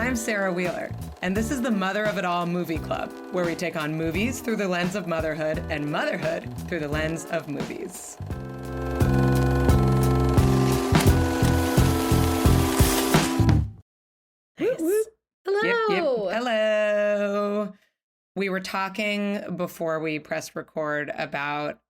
I'm Sarah Wheeler, and this is the Mother of It All Movie Club, where we take on movies through the lens of motherhood and motherhood through the lens of movies. Nice. Hello. Yep. Hello. We were talking before we pressed record about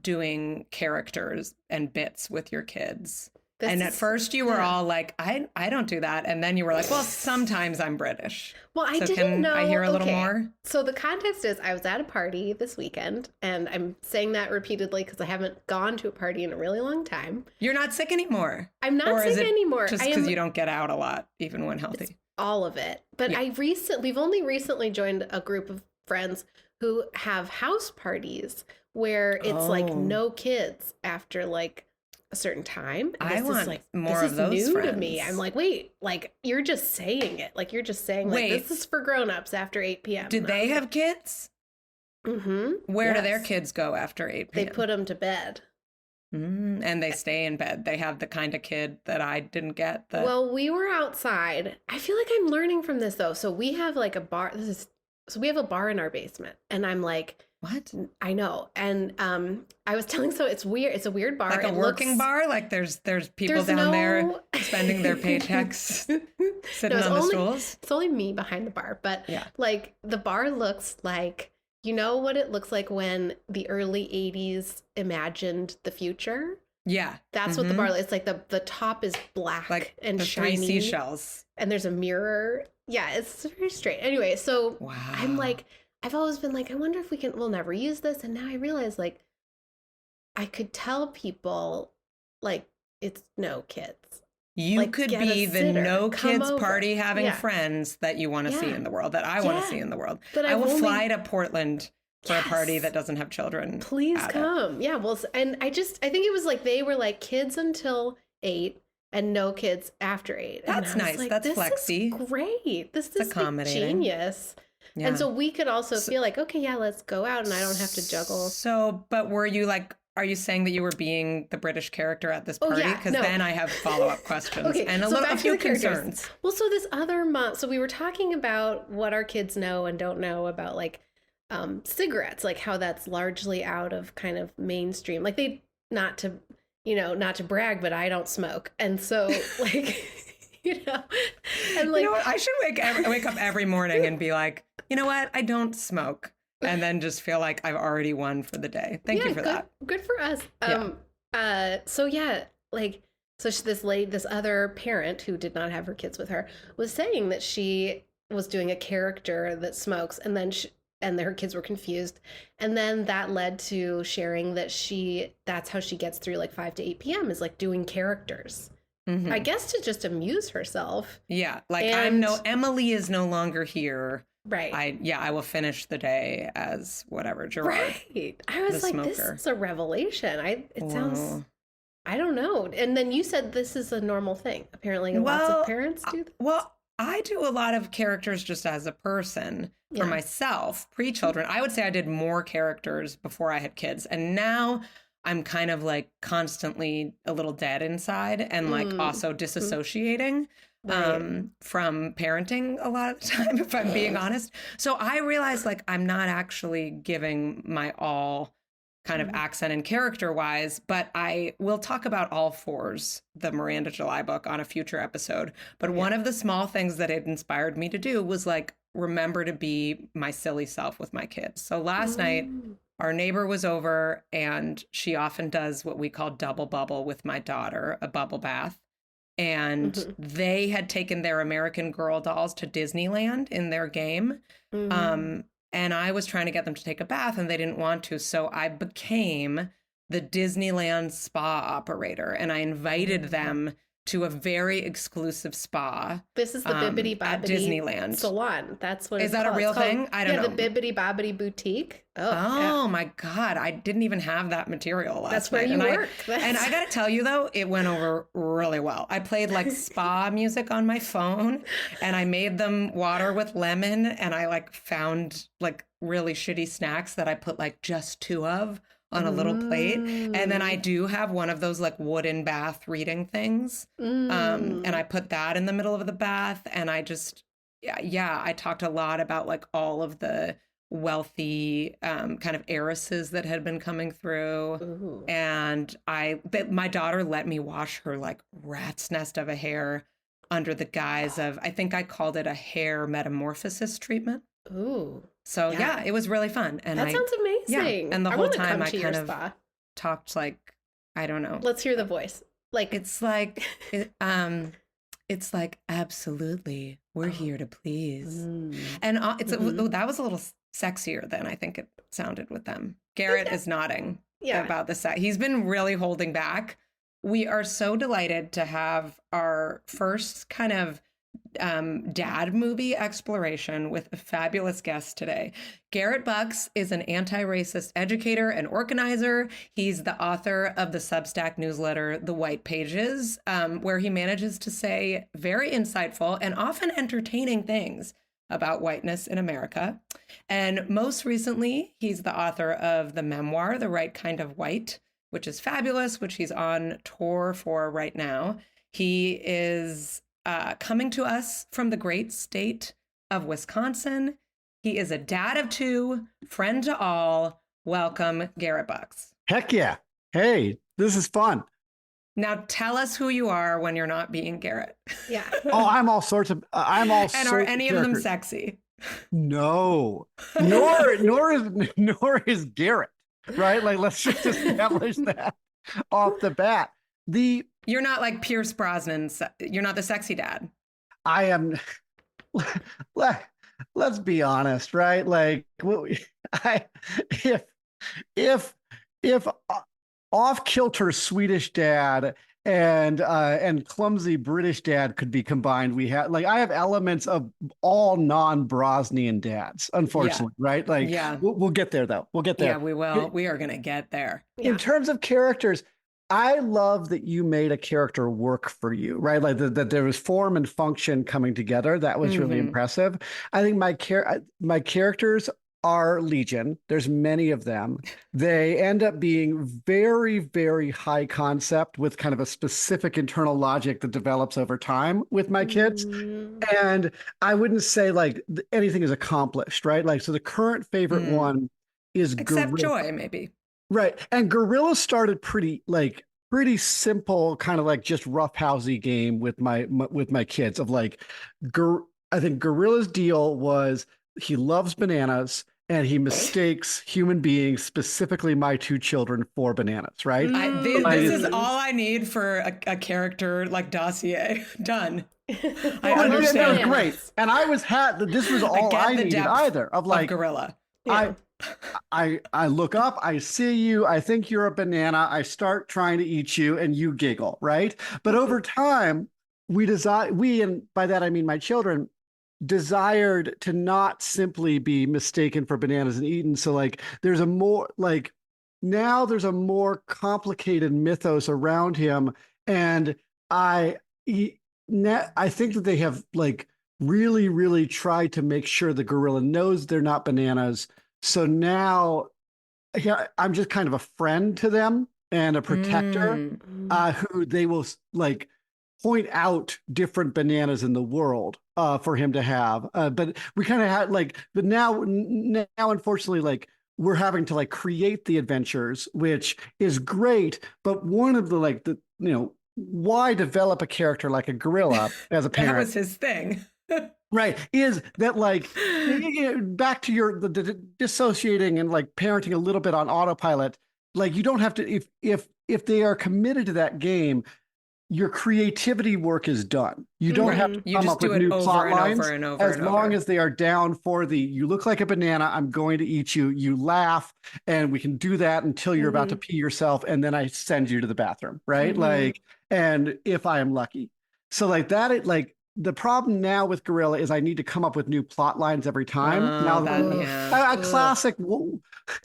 doing characters and bits with your kids. At first you were all like, I don't do that. And then you were like, well, sometimes I'm British. Well, I didn't know. I hear a little more? So the context is I was at a party this weekend, and I'm saying that repeatedly because I haven't gone to a party in a really long time. You're not sick anymore. I'm not sick anymore. Just because you don't get out a lot, even when healthy. All of it. But yeah. We've only recently joined a group of friends who have house parties where it's like no kids after like a certain time. And I want more of those new friends. To me. I'm like, wait, like you're just saying it. Like you're just saying like this is for grown-ups after 8 p.m. Did they have kids? Mm-hmm. Where do their kids go after 8 p.m.? They put them to bed. And they stay in bed. They have the kind of kid that I didn't get. Well, we were outside. I feel like I'm learning from this though. So we have like a bar. So we have a bar in our basement, and I'm like, what? I know. And I was telling, so it's weird. It's a weird bar. Like a working bar? Like there's people down there spending their paychecks sitting on the stools? It's only me behind the bar. But like the bar looks like, you know what it looks like when the early 80s imagined the future? Yeah. That's what the bar looks like. It's like the top is black like and the shiny. 3 seashells. And there's a mirror. Yeah, it's very strange. Anyway, so I'm like, I've always been like, I wonder if we'll never use this. And now I realize like I could tell people like it's no kids. You like, could be the no kids party having friends that you want to see in the world, that I want to see in the world. But I will fly to Portland for a party that doesn't have children. Please come. Yeah, well, and I think it was like they were like kids until 8 and no kids after 8. That's nice. Like, that's flexy. This is great. This is like genius. Yeah. And so we could also feel like, okay, yeah, let's go out and I don't have to juggle. So, but were you like, are you saying that you were being the British character at this party? Because then I have follow-up questions and a few concerns. Well, so this other month, so we were talking about what our kids know and don't know about like cigarettes, like how that's largely out of kind of mainstream. Like not to brag, but I don't smoke. And so like, and like, what? I should wake up every morning and be like, you know what? I don't smoke. And then just feel like I've already won for the day. Thank you for that. Good for us. This other parent who did not have her kids with her was saying that she was doing a character that smokes, and then her kids were confused. And then that led to sharing that that's how she gets through like 5 to 8 p.m. is like doing characters. Mm-hmm. I guess to just amuse herself. Yeah. Like Emily is no longer here. Right. I will finish the day as whatever, Gerard. Right. I was like, smoker. This is a revelation. It sounds, I don't know. And then you said this is a normal thing. Apparently lots of parents do this. Well, I do a lot of characters just as a person for myself, pre-children. I would say I did more characters before I had kids. And now I'm kind of like constantly a little dead inside and like also disassociating. From parenting a lot of the time, if I'm being honest. So I realized like I'm not actually giving my all kind of accent and character wise, but I will talk about All Fours, the Miranda July book, on a future episode. But one of the small things that it inspired me to do was like remember to be my silly self with my kids. So last night, our neighbor was over and she often does what we call double bubble with my daughter, a bubble bath. And they had taken their American Girl dolls to Disneyland in their game. And I was trying to get them to take a bath and they didn't want to. So I became the Disneyland spa operator and I invited them to a very exclusive spa. This is the Bibbidi Bobbidi at Disneyland salon. That's what it's called. Is that a real thing? I don't know. The Bibbidi Bobbidi boutique. My God. I didn't even have that material last night. That's where you work. And I got to tell you, though, it went over really well. I played like spa music on my phone and I made them water with lemon and I like found like really shitty snacks that I put like just 2 of on a little plate. And then I do have one of those like wooden bath reading things. And I put that in the middle of the bath. And I just, I talked a lot about like all of the wealthy kind of heiresses that had been coming through. Ooh. And my daughter let me wash her like rat's nest of a hair under the guise of, I think I called it a hair metamorphosis treatment. Ooh. So yeah, it was really fun. And that sounds amazing. Yeah. And the whole time I kind of talked like, I don't know. Let's hear the voice. Like it's like it's like, absolutely, we're here to please. And that was a little sexier than I think it sounded with them. Garrett is nodding about the sex. He's been really holding back. We are so delighted to have our first kind of dad movie exploration with a fabulous guest today. Garrett Bucks is an anti-racist educator and organizer. He's the author of the Substack newsletter, The White Pages, where he manages to say very insightful and often entertaining things about whiteness in America. And most recently, he's the author of the memoir, The Right Kind of White, which is fabulous, which he's on tour for right now. He is coming to us from the great state of Wisconsin. He is a dad of two, friend to all. Welcome, Garrett Bucks. Heck yeah. Hey, this is fun. Now tell us who you are when you're not being Garrett. Yeah. Oh, I'm all sorts of, I'm all sorts of And are any of them sexy? No, nor is Garrett, right? Like, let's just establish that off the bat. You're not like Pierce Brosnan. You're not the sexy dad. I am. Let's be honest, right? Like, if off-kilter Swedish dad and clumsy British dad could be combined, I have elements of all non-Brosnian dads, unfortunately, right? Like, we'll get there though. We'll get there. Yeah, we will. We are gonna get there. In terms of characters, I love that you made a character work for you, right? Like that there was form and function coming together. That was really impressive. I think my characters are legion. There's many of them. They end up being very, very high concept with kind of a specific internal logic that develops over time with my kids. And I wouldn't say like anything is accomplished, right? Like, so the current favorite one is Except Joy, maybe. Right. And Gorilla started pretty simple, kind of like just roughhousey game with my kids of like, I think Gorilla's deal was he loves bananas and he mistakes human beings, specifically my two children, for bananas, right? This is all I need for a character like dossier. Done. I That understand. was great. And this was all I needed either of like Gorilla. Yeah. I look up, I see you, I think you're a banana, I start trying to eat you and you giggle, right? But over time, and by that I mean my children, desired to not simply be mistaken for bananas and eaten. So like there's a more complicated mythos around him. And I think that they have like really, really tried to make sure the gorilla knows they're not bananas. So now I'm just kind of a friend to them and a protector who they will like point out different bananas in the world for him to have. But we kind of had like, but now unfortunately, like we're having to like create the adventures, which is great. But one of the why develop a character like a gorilla as a parent? That was his thing. Right. Is that like back to the dissociating and like parenting a little bit on autopilot, like you don't have to, if they are committed to that game, your creativity work is done. You don't have to come up with new plot lines as long as they are down for you look like a banana, I'm going to eat you, you laugh, and we can do that until you're about to pee yourself, and then I send you to the bathroom, right? Like, and if I am lucky. So like that, the problem now with Gorilla is I need to come up with new plot lines every time. A classic.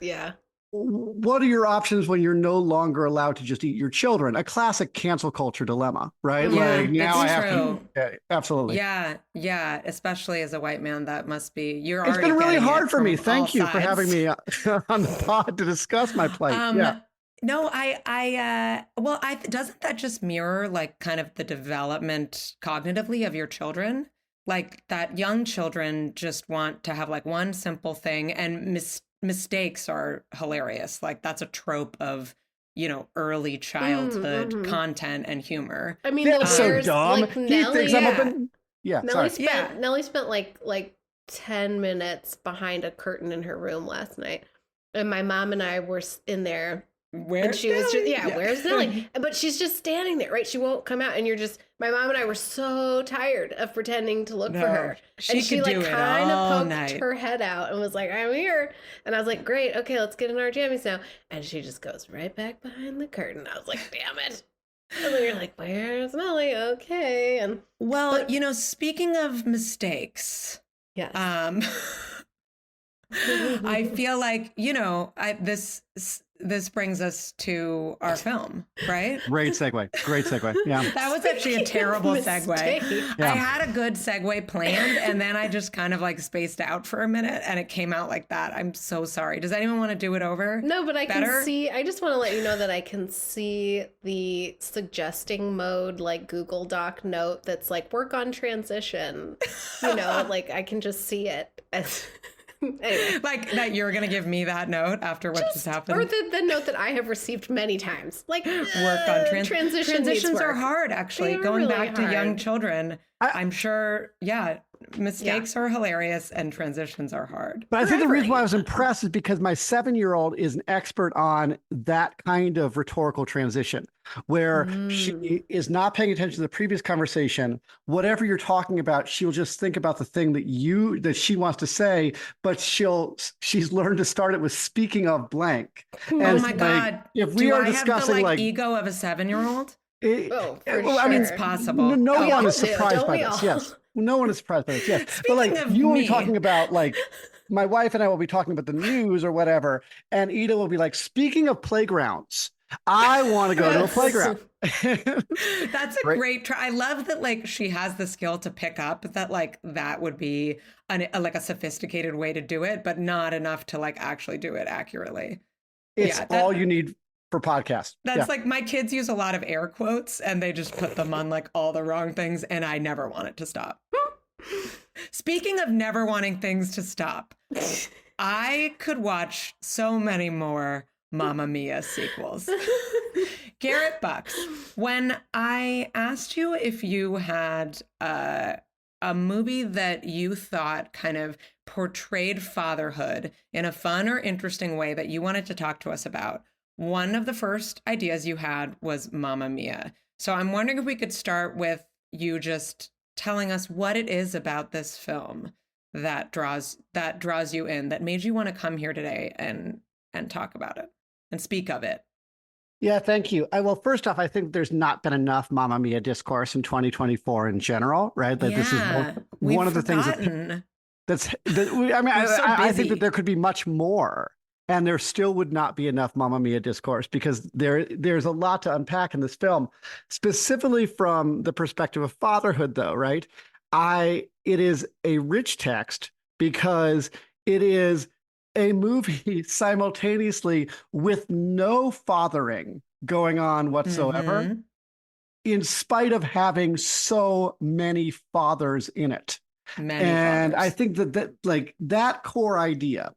Yeah. what are your options when you're no longer allowed to just eat your children? A classic cancel culture dilemma, right? Yeah, Like now I it's have true. to. Yeah, absolutely. Yeah. Especially as a white man, that must be. You're It's already been really getting hard it for me. from all Thank you for having sides. me on the pod to discuss my plight. Yeah. No, well, doesn't that just mirror like kind of the development cognitively of your children? Like that young children just want to have like one simple thing, and mistakes are hilarious. Like that's a trope of, early childhood content and humor. I mean, That's so dumb. like He Nellie. thinks I'm up in. Yeah, sorry. Nellie spent like 10 minutes behind a curtain in her room last night, and my mom and I were in there. Where's she was just, Nellie? where's Nellie? But she's just standing there, right? She won't come out, and my mom and I were so tired of pretending to look for her. And she like kind of poked her head out and was like, I'm here. And I was like, great, okay, let's get in our jammies now. And she just goes right back behind the curtain. I was like, damn it. And then you're like, where's Nellie? Okay. And well, speaking of mistakes, yes. I feel like, this brings us to our film, right? Great segue. Yeah. That was actually a terrible segue. Yeah. I had a good segue planned, and then I just kind of like spaced out for a minute, and it came out like that. I'm so sorry. Does anyone want to do it over? No, but I can see, I just want to let you know that I can see the suggesting mode, like Google Doc note that's like work on transition. Like I can just see it as... Anyway. Like that you're going to give me that note after what just happened? Or the note that I have received many times. Like, work on transitions are hard, actually. Going really back to young children, I'm sure, mistakes are hilarious and transitions are hard. But I think the reason why I was impressed is because my 7-year-old is an expert on that kind of rhetorical transition, where she is not paying attention to the previous conversation. Whatever you're talking about, she'll just think about the thing that she wants to say, but she's learned to start it with "speaking of blank." And oh my God! If we are discussing have the ego of a 7-year-old, sure. I mean, it's possible. No one is surprised by this. Yes. No one is surprised by this. Yes. But like you will be talking about like my wife and I will be talking about the news or whatever. And Ida will be like, speaking of playgrounds, I want to go to a playground. That's a great try. I love that like she has the skill to pick up that like that would be like a sophisticated way to do it, but not enough to like actually do it accurately. It's all you need for podcasts. That's like my kids use a lot of air quotes and they just put them on like all the wrong things, and I never want it to stop. Speaking of never wanting things to stop, I could watch so many more Mamma Mia sequels. Garrett Bucks, when I asked you if you had a movie that you thought kind of portrayed fatherhood in a fun or interesting way that you wanted to talk to us about, one of the first ideas you had was Mamma Mia. So I'm wondering if we could start with you just telling us what it is about this film that draws you in, that made you want to come here today and talk about it and speak of it. Yeah, thank you. Well, first off, I think there's not been enough Mamma Mia discourse in 2024 in general, right? That this is one of the things I think that there could be much more. And there still would not be enough Mamma Mia discourse because there's a lot to unpack in this film, specifically from the perspective of fatherhood, though, right? It is a rich text because it is a movie simultaneously with no fathering going on whatsoever, in spite of having so many fathers in it. I think that core idea,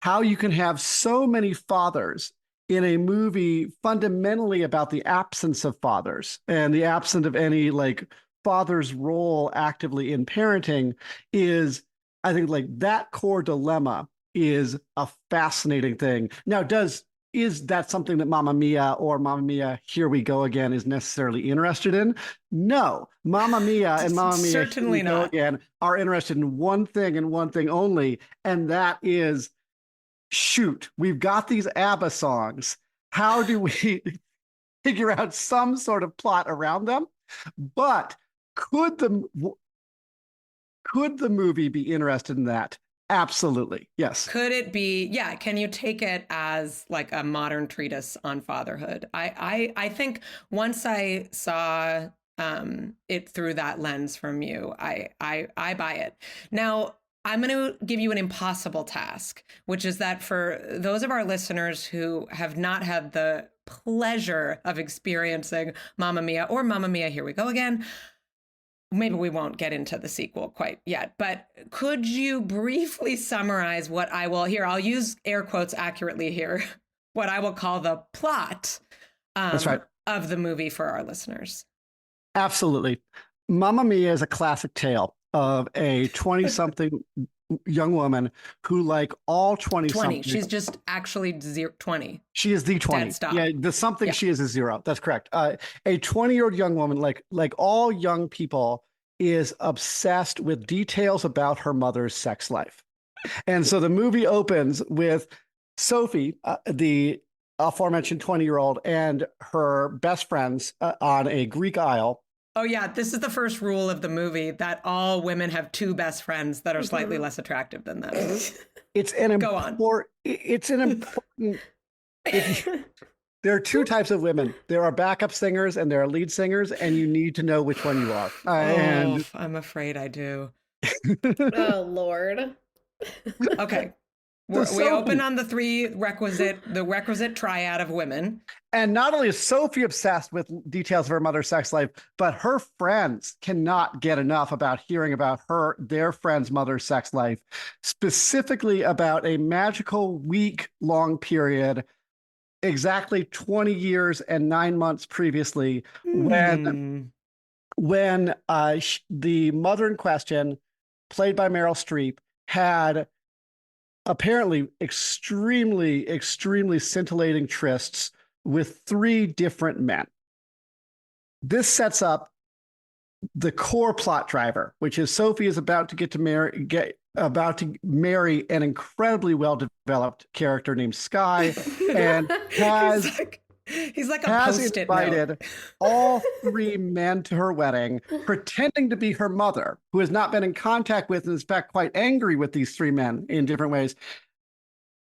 how you can have so many fathers in a movie fundamentally about the absence of fathers and the absence of any like father's role actively in parenting is, I think, like that core dilemma is a fascinating thing. Now, is that something that Mamma Mia or Mamma Mia, Here We Go Again is necessarily interested in? No. Mamma Mia and Mamma Mia, certainly Here We Go Again are interested in one thing and one thing only, and that is, shoot, we've got these ABBA songs. How do we figure out some sort of plot around them? But could the movie be interested in that? Absolutely. Yes. Could it be, yeah, can you take it as like a modern treatise on fatherhood? I think once I saw it through that lens from you, I buy it. Now, I'm going to give you an impossible task, which is that for those of our listeners who have not had the pleasure of experiencing Mamma Mia or Mamma Mia, Here We Go Again, maybe we won't get into the sequel quite yet, but could you briefly summarize what I'll use air quotes accurately here, what I will call the plot That's right. of the movie for our listeners? Absolutely. Mamma Mia is a classic tale of a 20-something young woman who, like all 20-something... She's just actually 20. She is the 20. Dead stop. Yeah, the something she is 0. That's correct. A 20-year-old young woman, like all young people, is obsessed with details about her mother's sex life. And so the movie opens with Sophie, the aforementioned 20-year-old, and her best friends on a Greek isle. Oh, yeah. This is the first rule of the movie, that all women have 2 best friends that are slightly less attractive than them. It's an Go on. It's an important... There are 2 types of women. There are backup singers and there are lead singers, and you need to know which one you are. And I'm afraid I do. Oh, Lord. Okay. We open on the requisite triad of women. And not only is Sophie obsessed with details of her mother's sex life, but her friends cannot get enough about hearing about their friend's mother's sex life, specifically about a magical week-long period, exactly 20 years and 9 months previously, when the mother in question, played by Meryl Streep, had apparently extremely scintillating trysts with 3 different men. This sets up the core plot driver, which is Sophie is about to marry an incredibly well-developed character named Sky, and he's like a post-it invited note. all 3 men to her wedding, pretending to be her mother, who has not been in contact with, and is in fact quite angry with these 3 men in different ways.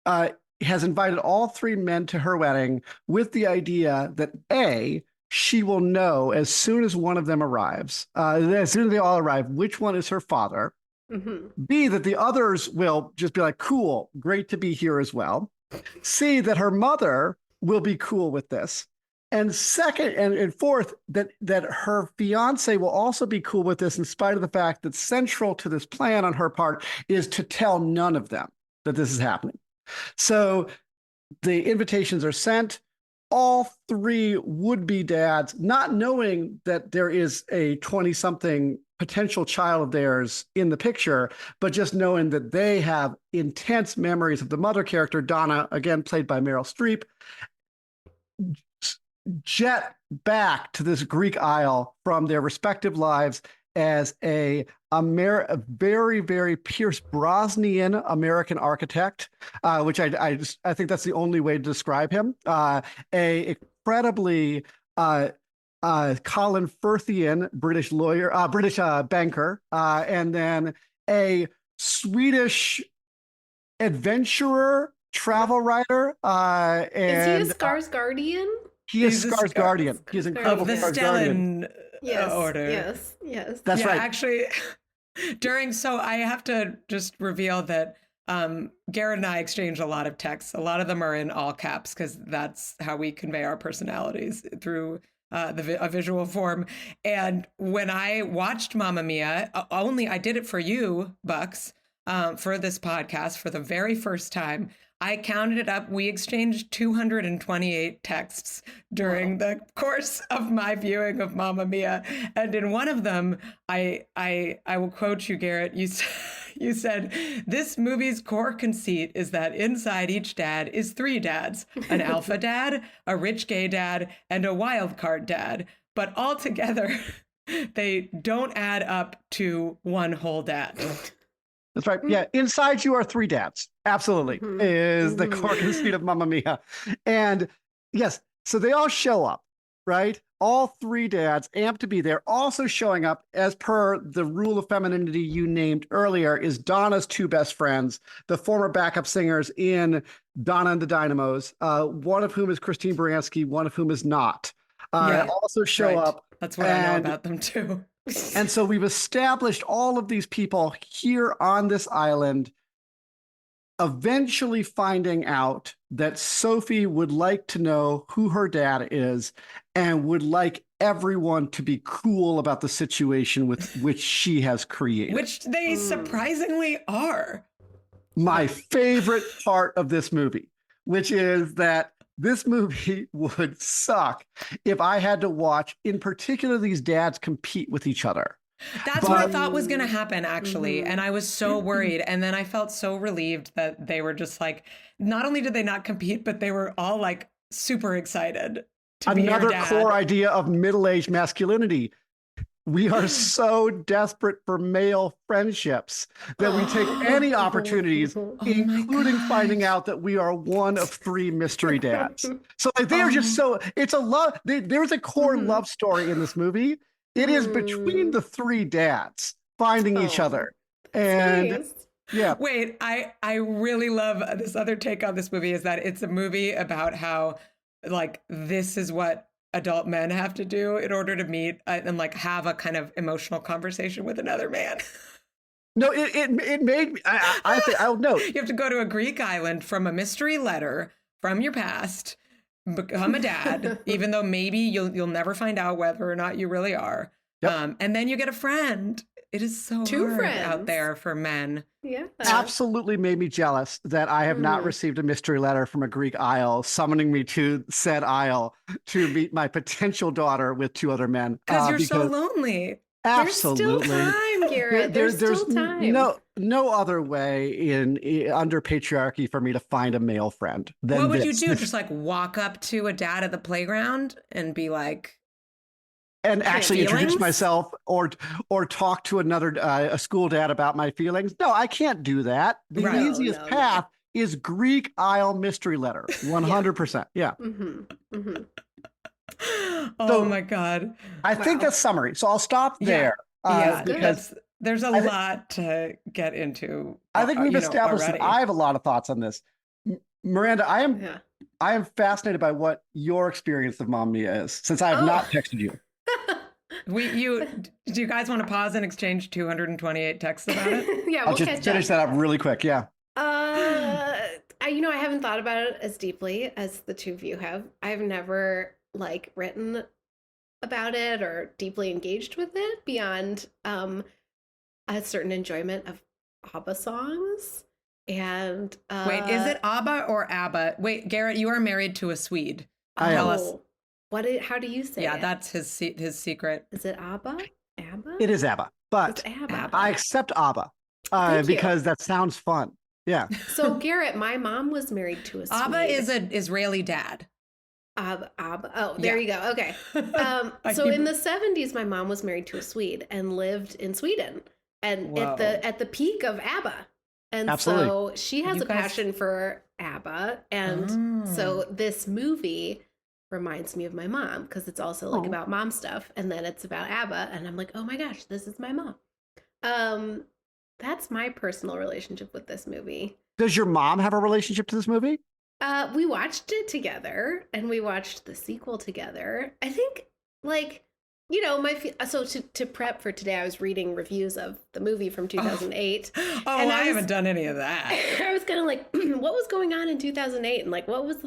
Has invited all 3 men to her wedding with the idea that A, she will know as soon as one of them arrives, as soon as they all arrive, which one is her father. B, that the others will just be like, cool, great to be here as well. C, that her mother will be cool with this. And second, and fourth, that her fiance will also be cool with this, in spite of the fact that central to this plan on her part is to tell none of them that this is happening. So the invitations are sent. All 3 would-be dads, not knowing that there is a 20-something potential child of theirs in the picture, but just knowing that they have intense memories of the mother character, Donna, again played by Meryl Streep, jet back to this Greek isle from their respective lives as a very, very Pierce Brosnan American architect, which I think that's the only way to describe him. A incredibly Colin Firthian British lawyer, British banker, and then a Swedish adventurer, travel writer. And is he a Skarsgardian? He is Skarsgardian. He's incredible. Of the Stellan order. Yes. That's right. Actually, I have to just reveal that Garrett and I exchange a lot of texts. A lot of them are in all caps because that's how we convey our personalities, through a visual form. And when I watched Mamma Mia, I did it for you, Bucks, for this podcast for the very first time. I counted it up. We exchanged 228 texts during the course of my viewing of Mamma Mia. And in one of them, I will quote you, Garrett. You said, this movie's core conceit is that inside each dad is 3 dads, an alpha dad, a rich gay dad, and a wild card dad. But all together, they don't add up to one whole dad. That's right. Yeah. Inside you are 3 dads. Absolutely. Is the core conceit of Mamma Mia. And yes, so they all show up. right? All three dads amped to be there. Also showing up, as per the rule of femininity you named earlier, is Donna's two best friends, the former backup singers in Donna and the Dynamos, one of whom is Christine Baranski, one of whom is not. Also show up. That's what I know about them too. And so we've established all of these people here on this island, eventually finding out that Sophie would like to know who her dad is and would like everyone to be cool about the situation with which she has created. Which they surprisingly are. My favorite part of this movie, which is that this movie would suck if I had to watch, in particular, these dads compete with each other. That's what I thought was going to happen, actually. And I was so worried. And then I felt so relieved that they were just like, not only did they not compete, but they were all like super excited to be your dad. Another core idea of middle-aged masculinity. We are so desperate for male friendships that we take any opportunities, including finding out that we are one of three mystery dads. So like they are just so, it's a love, there's a core love story in this movie. It is between the three dads finding each other. And nice. yeah. Wait, I really love this other take on this movie is that it's a movie about how like this is what adult men have to do in order to meet and like have a kind of emotional conversation with another man. No, it made me, I don't know. You have to go to a Greek island from a mystery letter from your past, become a dad, even though maybe you'll never find out whether or not you really are. Yep. And then you get a friend. It is so hard out there for men. Yeah. Absolutely made me jealous that I have not received a mystery letter from a Greek isle summoning me to said isle to meet my potential daughter with two other men. Because you're so lonely. Absolutely. There's still time, Garrett. There's still time. No other way in under patriarchy for me to find a male friend than What would this. you do? Just like walk up to a dad at the playground and be like, and actually introduce myself or talk to another a school dad about my feelings? No, I can't do that. The easiest path is Greek Isle mystery letter. 100%. Yeah. Oh my God. I think that's summary. So I'll stop there. Because there's a lot to get into. I think we've established that I have a lot of thoughts on this. Miranda, I am fascinated by what your experience of Mamma Mia is, since I have not texted you. Do you guys want to pause and exchange 228 texts about it? Yeah, I'll just finish that up really quick. Yeah. I haven't thought about it as deeply as the two of you have. I've never like written about it or deeply engaged with it beyond a certain enjoyment of ABBA songs. And wait, is it ABBA or ABBA? Wait, Garrett, you are married to a Swede. Tell us. How do you say it? Yeah, that's his secret. Is it ABBA? ABBA? It is ABBA, but it's ABBA. I accept ABBA because that sounds fun. Yeah. So Garrett, my mom was married to a Swede. ABBA is an Israeli dad. ABBA. Oh, there you go. Okay. So in the 70s, my mom was married to a Swede and lived in Sweden, and at the peak of ABBA. And Absolutely. So she has a passion for ABBA, and so this movie reminds me of my mom because it's also like about mom stuff, and then it's about ABBA, and I'm like, oh my gosh, this is my mom. That's my personal relationship with this movie. Does your mom have a relationship to this movie? We watched it together, and we watched the sequel together. I think, like, you know, to prep for today, I was reading reviews of the movie from 2008. And I haven't done any of that. I was kind of like, what was going on in 2008, and like, what was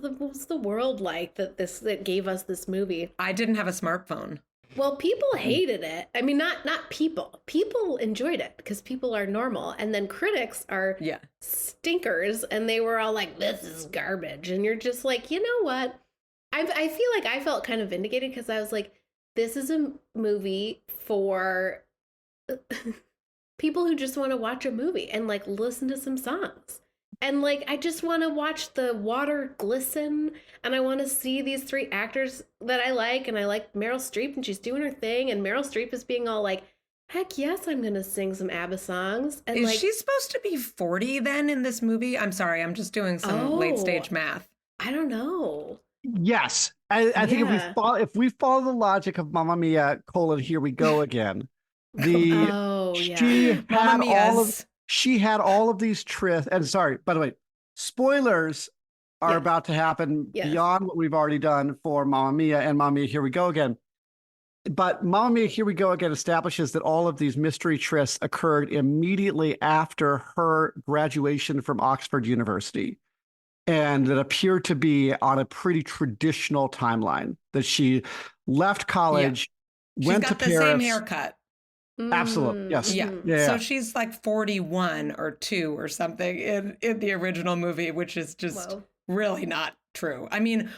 the world like that gave us this movie? I didn't have a smartphone. Well, people hated it. I mean, not people. People enjoyed it because people are normal, and then critics are stinkers, and they were all like, "This is garbage," and you're just like, you know what? I feel like I felt kind of vindicated because I was like, this is a movie for people who just want to watch a movie and like listen to some songs. And like, I just want to watch the water glisten, and I want to see these three actors that I like. And I like Meryl Streep, and she's doing her thing. And Meryl Streep is being all like, heck yes, I'm going to sing some ABBA songs. And is she supposed to be 40 then in this movie? I'm sorry, I'm just doing some late stage math. I don't know. Yes. I think if we follow the logic of Mamma Mia, here we go again. The Oh, she yeah. Mamma had all of Mia's. she had all of these trysts. And sorry, by the way, spoilers are Yes. about to happen Yes. beyond what we've already done for Mamma Mia and Mamma Mia, Here We Go Again. But Mamma Mia, Here We Go Again establishes that all of these mystery trysts occurred immediately after her graduation from Oxford University, and that appeared to be on a pretty traditional timeline. That she left college, went to She's got the Paris. same haircut. Absolutely, yes. Yeah. Yeah. So she's like 41 or 2 or something in the original movie, which is just really not true. I mean,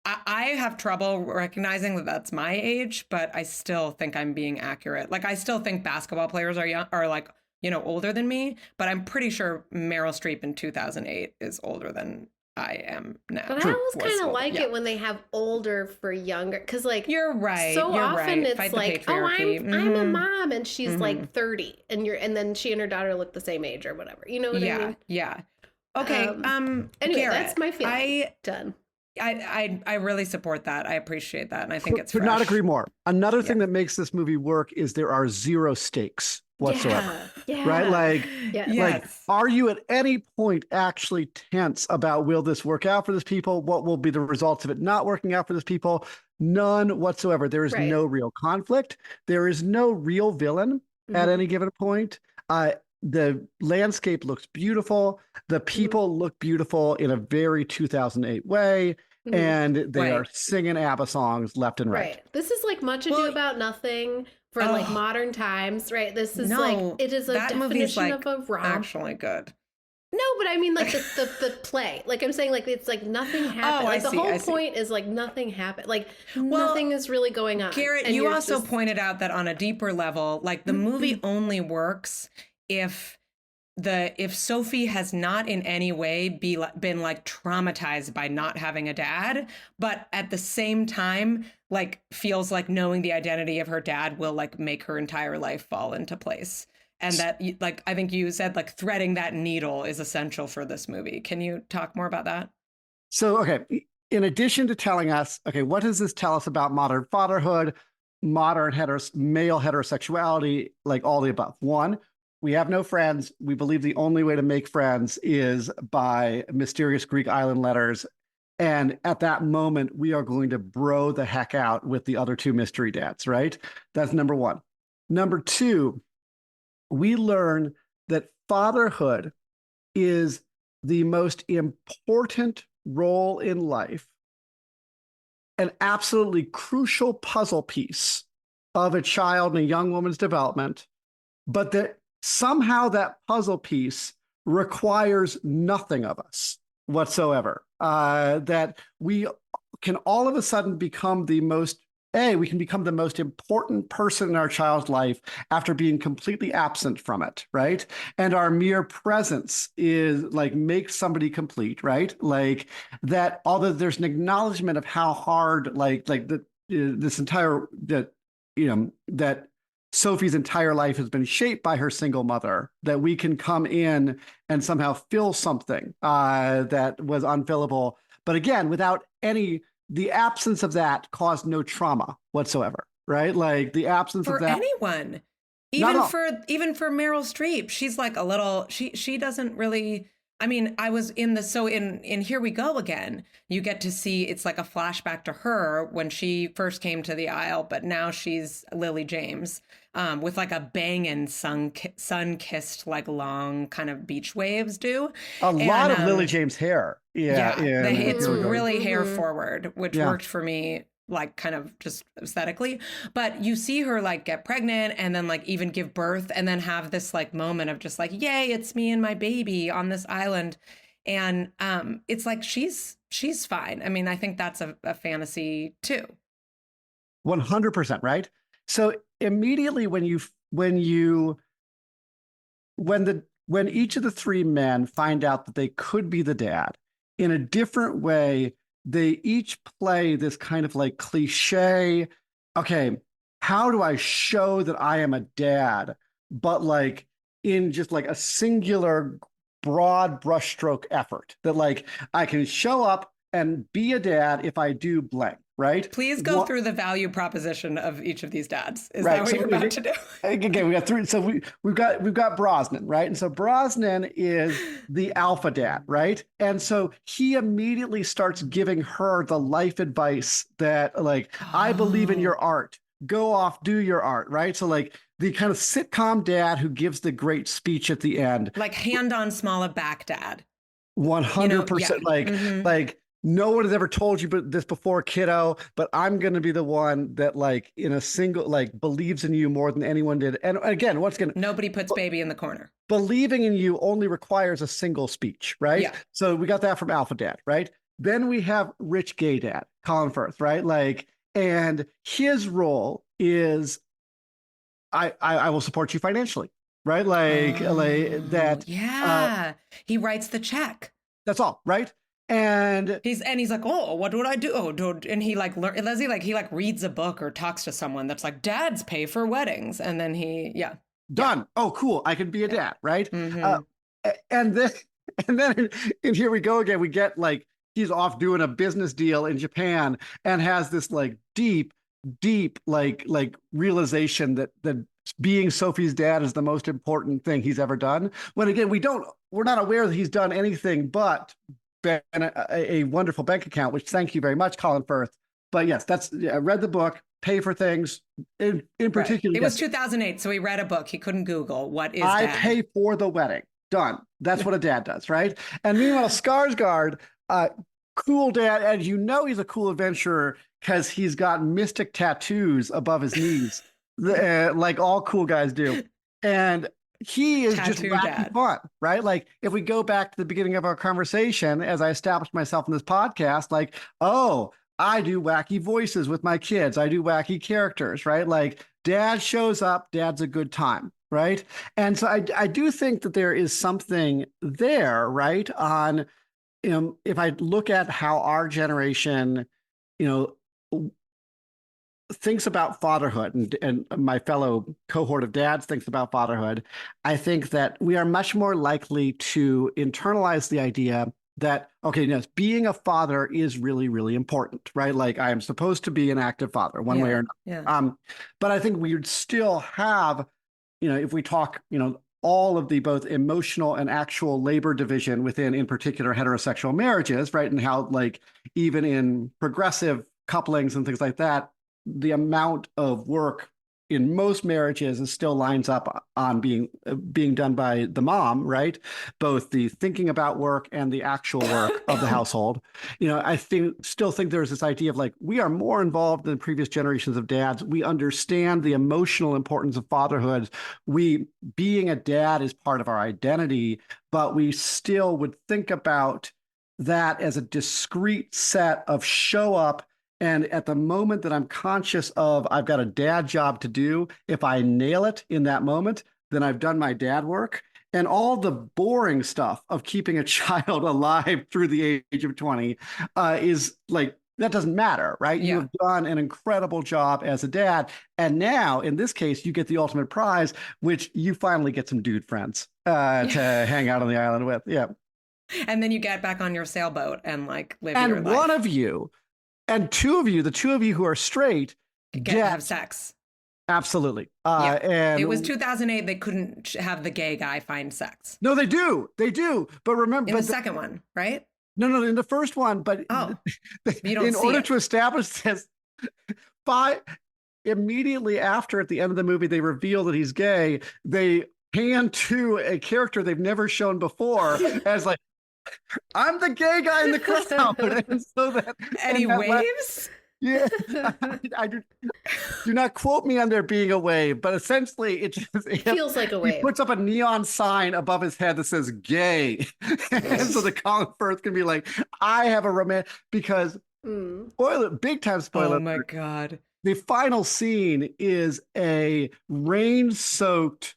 I have trouble recognizing that that's my age, but I still think I'm being accurate. Like, I still think basketball players are like, older than me, but I'm pretty sure Meryl Streep in 2008 is older than I am now. But I always kind of like it when they have older for younger, because like you're right. So you're often right. it's Fight the like, patriarchy. I'm a mom and she's like 30, and then she and her daughter look the same age or whatever. You know what I mean? Yeah. Okay. Anyway, Garrett, that's my feeling. Done. I really support that. I appreciate that, and I think it's could not agree more. Another thing that makes this movie work is there are zero stakes whatsoever. Yeah. Right? Like, yes. like, are you at any point actually tense about, will this work out for this people? What will be the results of it not working out for this people? None whatsoever. There is no real conflict. There is no real villain at any given point. The landscape looks beautiful. The people look beautiful in a very 2008 way. And they are singing ABBA songs left and right. This is like Much Ado About Nothing for like modern times, right? This is like, it is a definition of a rom. Actually good. No, but I mean like the play. Like I'm saying, like it's like nothing happened. Like the whole point is like nothing happened. Like nothing is really going on. Garrett, you also pointed out that on a deeper level, like the movie only works if Sophie has not in any way been like traumatized by not having a dad, but at the same time, like feels like knowing the identity of her dad will like make her entire life fall into place. And that, like, I think you said, like, threading that needle is essential for this movie. Can you talk more about that? So, okay, in addition to telling us, okay, what does this tell us about modern fatherhood, modern male heterosexuality, like all the above? One, we have no friends. We believe the only way to make friends is by mysterious Greek island letters. And at that moment, we are going to bro the heck out with the other two mystery dads, right? That's number one. Number two, we learn that fatherhood is the most important role in life, an absolutely crucial puzzle piece of a child and a young woman's development, but that somehow that puzzle piece requires nothing of us whatsoever. That we can all of a sudden become the most important person in our child's life after being completely absent from it, right? And our mere presence is like makes somebody complete, right? Like that. Although there's an acknowledgement of how hard, that Sophie's entire life has been shaped by her single mother, that we can come in and somehow fill something that was unfillable. But again, the absence of that caused no trauma whatsoever, right? Like the absence of that. For anyone, even for Meryl Streep, she's like a little, she doesn't really, I mean, I was in Here We Go Again, you get to see, it's like a flashback to her when she first came to the aisle, but now she's Lily James, with like a banging sun-kissed, like long kind of beach waves do. A lot of Lily James hair. Yeah. It's really hair forward, which worked for me, like kind of just aesthetically. But you see her like get pregnant and then like even give birth and then have this like moment of just like, yay, it's me and my baby on this island. And it's like she's fine. I mean, I think that's a fantasy too. 100%, right? So immediately when each of the three men find out that they could be the dad in a different way, they each play this kind of like cliche, okay, how do I show that I am a dad, but like in just like a singular broad brushstroke effort that like I can show up and be a dad if I do blank, right? Please go through the value proposition of each of these dads. Is that what you're about to do? Again, we got three. So we've got Brosnan, right? And so Brosnan is the alpha dad, right? And so he immediately starts giving her the life advice that, like, I believe in your art. Go off, do your art, right? So like the kind of sitcom dad who gives the great speech at the end, like hand on small back dad. 100%, like no one has ever told you this before, kiddo, but I'm going to be the one that, like, in a single, like, believes in you more than anyone did. And again, once again, nobody puts baby in the corner. Believing in you only requires a single speech, right? Yeah. So we got that from Alpha Dad, right? Then we have rich gay dad, Colin Firth, right? Like, and his role is, I will support you financially, right? Like that. Yeah. He writes the check. That's all, right? And he's like, oh, what would I do? Oh, dude. And he like Leslie, like he like reads a book or talks to someone that's like, dads pay for weddings, and then done. Yeah. Oh, cool. I can be a dad, right? Mm-hmm. And then here we go again. We get like he's off doing a business deal in Japan and has this like deep like realization that being Sophie's dad is the most important thing he's ever done. When again, we're not aware that he's done anything but a wonderful bank account, which thank you very much, Colin Firth. But yes, I read the book, pay for things in particular. Right. It was 2008, so he read a book. He couldn't Google what is I dad. Pay for the wedding. Done. That's what a dad does, right? And meanwhile, Skarsgård, cool dad, and he's a cool adventurer because he's got mystic tattoos above his knees, like all cool guys do. And he is just wacky fun, right? Like if we go back to the beginning of our conversation, as I established myself in this podcast, like, oh, I do wacky voices with my kids. I do wacky characters, right? Like dad shows up, dad's a good time, right? And so I do think that there is something there, right? On, if I look at how our generation, thinks about fatherhood and my fellow cohort of dads thinks about fatherhood, I think that we are much more likely to internalize the idea that, okay, yes, being a father is really, really important, right? Like I am supposed to be an active father one way or another. Yeah. But I think we would still have, if we talk, all of the both emotional and actual labor division within, in particular, heterosexual marriages, right? And how like even in progressive couplings and things like that, the amount of work in most marriages is still lines up on being done by the mom, right? Both the thinking about work and the actual work of the household. I still think there's this idea of like, we are more involved than previous generations of dads. We understand the emotional importance of fatherhood. Being a dad is part of our identity, but we still would think about that as a discrete set of show up. And at the moment that I'm conscious of, I've got a dad job to do, if I nail it in that moment, then I've done my dad work. And all the boring stuff of keeping a child alive through the age of 20 is like, that doesn't matter, right? Yeah. You have done an incredible job as a dad. And now, in this case, you get the ultimate prize, which you finally get some dude friends to hang out on the island with. Yeah. And then you get back on your sailboat and like live your life. And one of you, and the two of you who are straight, have sex. Absolutely. And it was 2008. They couldn't have the gay guy find sex. No, they do. But remember, in the second one, right? No, in the first one. But in order to establish this, immediately after, at the end of the movie, they reveal that he's gay. They pan to a character they've never shown before as like, I'm the gay guy in the crowd. And he waves? Yeah. I do not quote me on there being a wave, but essentially it feels like a wave. He puts up a neon sign above his head that says gay. And so the Colin Firth can be like, I have a romance, because big time spoiler. Oh my God. The final scene is a rain-soaked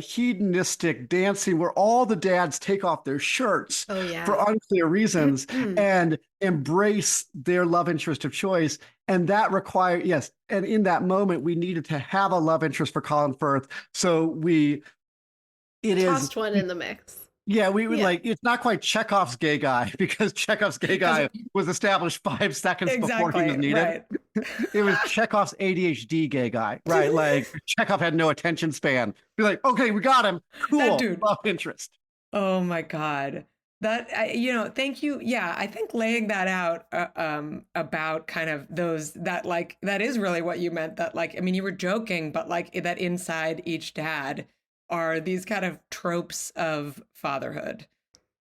hedonistic dancing where all the dads take off their shirts for unclear reasons and embrace their love interest of choice. And that requires, and in that moment, we needed to have a love interest for Colin Firth. So tossed one in the mix. Yeah, we would like, it's not quite Chekhov's gay guy because Chekhov's gay guy was established 5 seconds before he was needed. Right. It was Chekhov's ADHD gay guy, right? Like Chekhov had no attention span. Be like, okay, we got him. Cool. That dude. Love interest. Oh my God. Thank you. Yeah, I think laying that out about kind of those that is really what you meant. That like, I mean, you were joking, but like that inside each dad are these kind of tropes of fatherhood.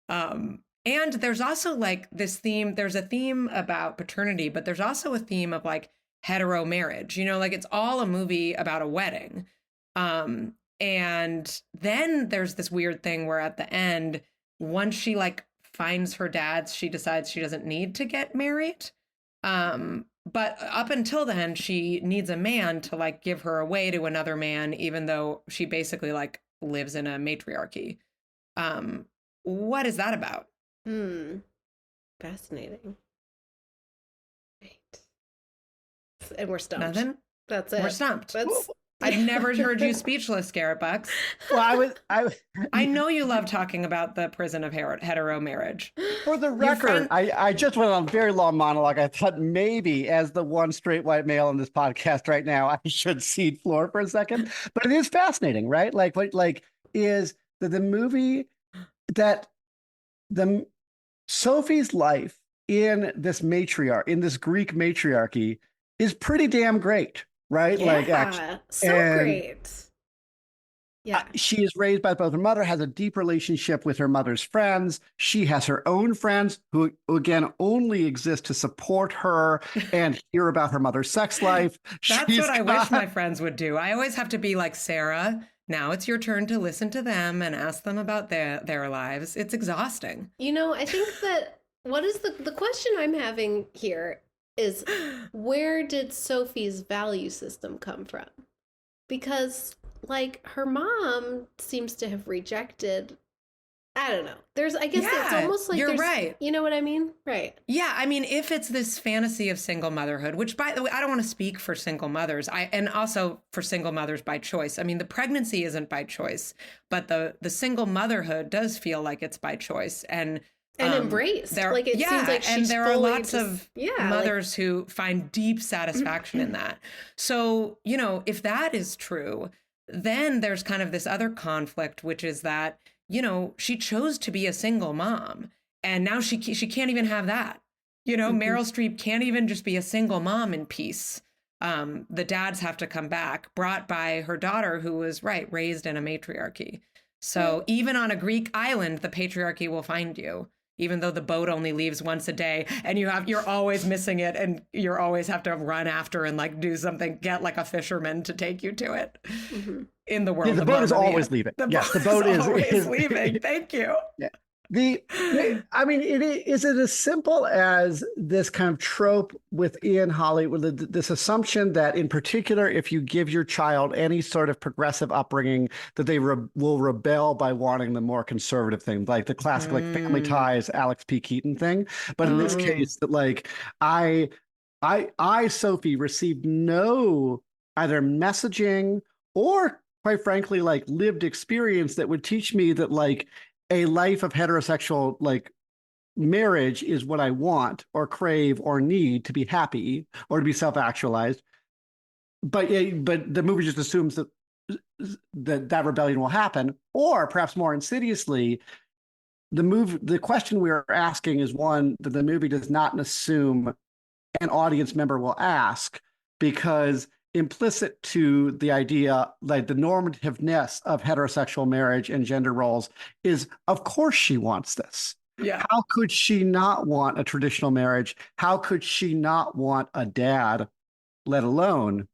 And there's also like this theme. There's a theme about paternity, but there's also a theme of like hetero marriage. Like it's all a movie about a wedding. And then there's this weird thing where at the end, once she like finds her dad, she decides she doesn't need to get married. But up until then, she needs a man to like give her away to another man, even though she basically like lives in a matriarchy. What is that about? Fascinating. Right. And we're stumped. Nothing? That's it. We're stumped. I've never heard you speechless, Garrett Bucks. Well, I know you love talking about the prison of hetero marriage. For the record, I just went on a very long monologue. I thought maybe as the one straight white male in this podcast right now, I should cede floor for a second. But it is fascinating, right? Like what is the movie that Sophie's life in this Greek matriarchy is pretty damn great. Right? Yeah, like actually, great. Yeah. She is raised by both her mother, has a deep relationship with her mother's friends. She has her own friends who again only exist to support her and hear about her mother's sex life. That's what I wish my friends would do. I always have to be like, Sarah, now it's your turn to listen to them and ask them about their lives. It's exhausting. I think that what is the question I'm having here is where did Sophie's value system come from? Because like her mom seems to have rejected, I don't know. It's almost like you're right. You know what I mean? Right. Yeah. I mean, if it's this fantasy of single motherhood, which by the way, I don't want to speak for single mothers, and also for single mothers by choice. I mean, the pregnancy isn't by choice, but the single motherhood does feel like it's by choice. And embraced. Seems like she's there are lots of mothers who find deep satisfaction in that. So, if that is true, then there's kind of this other conflict, which is that, she chose to be a single mom and now she can't even have that. Meryl Streep can't even just be a single mom in peace. The dads have to come back, brought by her daughter who was raised in a matriarchy. So even on a Greek island, the patriarchy will find you. Even though the boat only leaves once a day and you're always missing it and you always have to run after and like do something, get like a fisherman to take you to it in the world. Yeah, the boat is always leaving. Yes, the boat is always leaving. Thank you. Yeah. I mean, is it as simple as this kind of trope within Hollywood, this assumption that in particular, if you give your child any sort of progressive upbringing, that they will rebel by wanting the more conservative thing, like the classic like Family Ties, Alex P. Keaton thing. But in this case, that like I, Sophie, received no either messaging or quite frankly, like lived experience that would teach me that like a life of heterosexual like marriage is what I want or crave or need to be happy or to be self-actualized. But the movie just assumes that rebellion will happen, or perhaps more insidiously, the question we are asking is one that the movie does not assume an audience member will ask, because implicit to the idea, like the normativeness of heterosexual marriage and gender roles, is of course she wants this. Yeah. How could she not want a traditional marriage? How could she not want a dad, let alone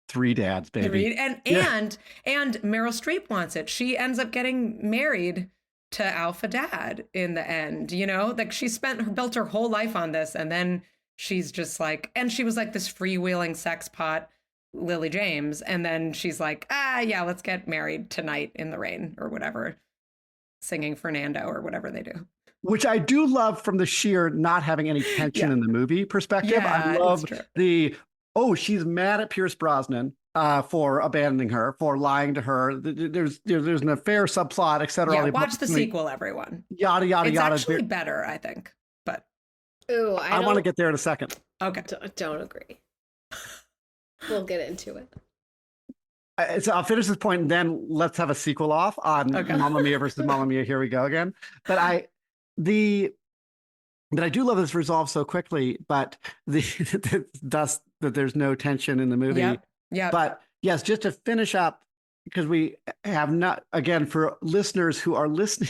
3 dads, baby? And Meryl Streep wants it. She ends up getting married to Alpha Dad in the end. Like she built her whole life on this, and then she's just like, and she was like this freewheeling sex pot Lily James, and then she's like, yeah, let's get married tonight in the rain or whatever, singing Fernando or whatever they do. Which I do love from the sheer not having any tension in the movie perspective. Yeah, I love she's mad at Pierce Brosnan for abandoning her, for lying to her. There's an affair subplot, etc. Yeah, watch the sequel, everyone. Yada yada it's yada. It's actually better, I think. But I want to get there in a second. Okay, don't agree. We'll get into it. So I'll finish this point and then let's have a sequel off on Mamma Mia versus Mamma Mia. Here we go again. But I do love this resolved so quickly, but thus that there's no tension in the movie. Yeah. But yes, just to finish up, because we have not, again, for listeners who are listening,